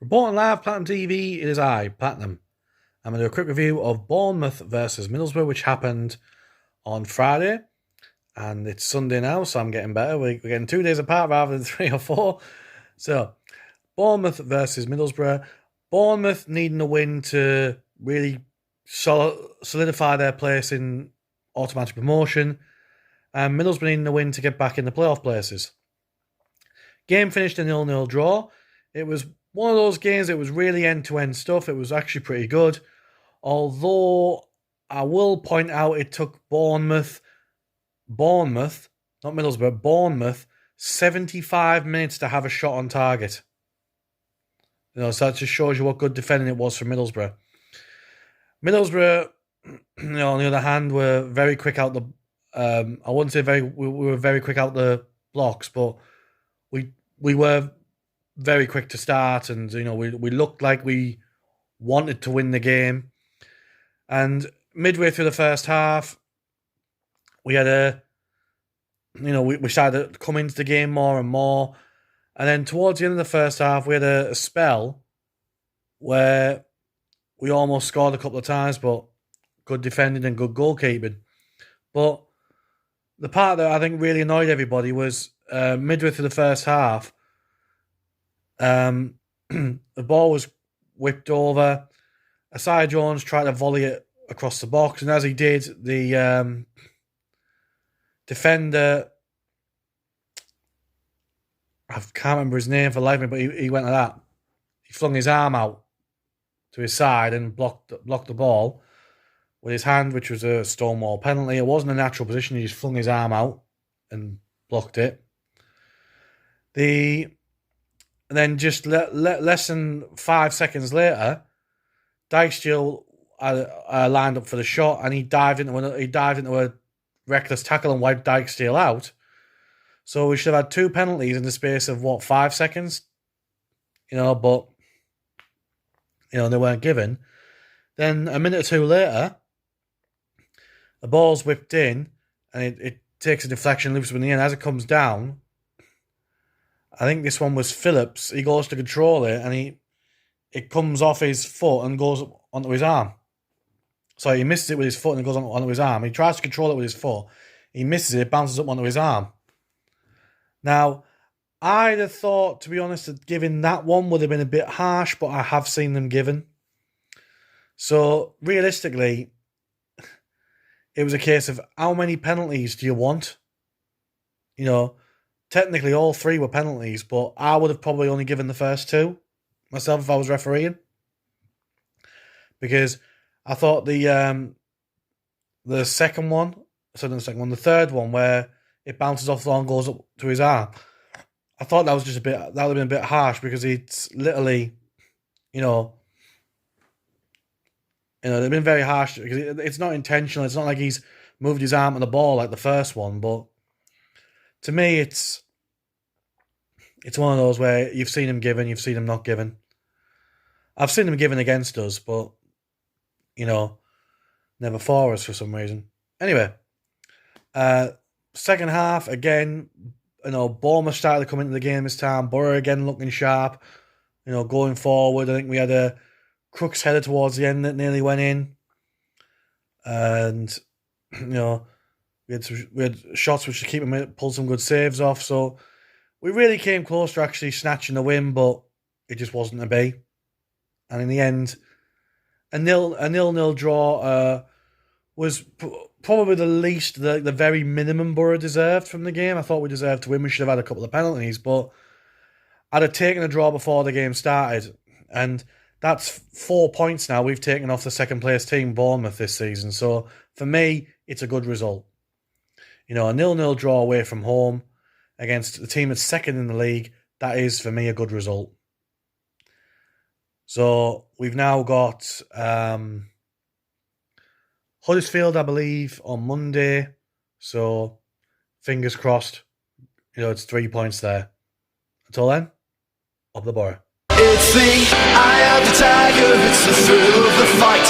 Reporting live, Platinum TV, it is I, Platinum. I'm going to do a quick review of Bournemouth versus Middlesbrough, which happened on Friday. And it's Sunday now, so I'm getting better. We're getting 2 days apart rather than 3 or 4. So, Bournemouth versus Middlesbrough. Bournemouth needing a win to really solidify their place in automatic promotion. And Middlesbrough needing a win to get back in the playoff places. Game finished a 0-0 draw. It was one of those games, it was really end-to-end stuff. It was actually pretty good. Although, I will point out it took Bournemouth, not Middlesbrough, Bournemouth, 75 minutes to have a shot on target. So that just shows you what good defending it was for Middlesbrough. Middlesbrough, on the other hand, were very quick out the... I wouldn't say we were very quick out the blocks, but we were very quick to start, and we looked like we wanted to win the game. And midway through the first half, we had we started to come into the game more and more. And then towards the end of the first half, we had a spell where we almost scored a couple of times, but good defending and good goalkeeping. But the part that I think really annoyed everybody was midway through the first half, the ball was whipped over. Asai Jones tried to volley it across the box, and as he did, the defender, I can't remember his name for the life of me, but he went like that. He flung his arm out to his side and blocked the ball with his hand, which was a stonewall penalty. It wasn't a natural position. He just flung his arm out and blocked it. And then just less than 5 seconds later, Dijksteel lined up for the shot, and he dived into a reckless tackle and wiped Dijksteel out. So we should have had 2 penalties in the space of 5 seconds, but they weren't given. Then a minute or two later, the ball's whipped in, and it takes a deflection, loops in the end. As it comes down, I think this one was Phillips. He goes to control it, and it comes off his foot and goes onto his arm. So he misses it with his foot and it goes onto his arm. He tries to control it with his foot. He misses it, bounces up onto his arm. Now, I'd have thought, to be honest, that giving that one would have been a bit harsh, but I have seen them given. So, realistically, it was a case of how many penalties do you want? Technically all 3 were penalties, but I would have probably only given the first 2 myself if I was refereeing. Because I thought the third one where it bounces off the line and goes up to his arm, I thought that would have been a bit harsh, because it's literally, it'd been very harsh because it's not intentional. It's not like he's moved his arm on the ball like the first one, but to me, it's one of those where you've seen him given, you've seen him not given. I've seen him given against us, but, never for us for some reason. Anyway, second half, again, Bournemouth started to come into the game this time. Boro again looking sharp, going forward. I think we had a Crooks header towards the end that nearly went in. And, we had shots which keep him, pulled some good saves off. So we really came close to actually snatching the win, but it just wasn't to be. And in the end, a 0-0 draw was probably the very minimum Boro deserved from the game. I thought we deserved to win. We should have had a couple of penalties, but I'd have taken a draw before the game started. And that's 4 points now we've taken off the second place team, Bournemouth, this season. So for me, it's a good result. A 0-0 draw away from home against the team that's second in the league, that is, for me, a good result. So we've now got Huddersfield, I believe, on Monday. So fingers crossed, it's 3 points there. Until then, up the Boro. It's the eye of the tiger, it's the thrill of the fight.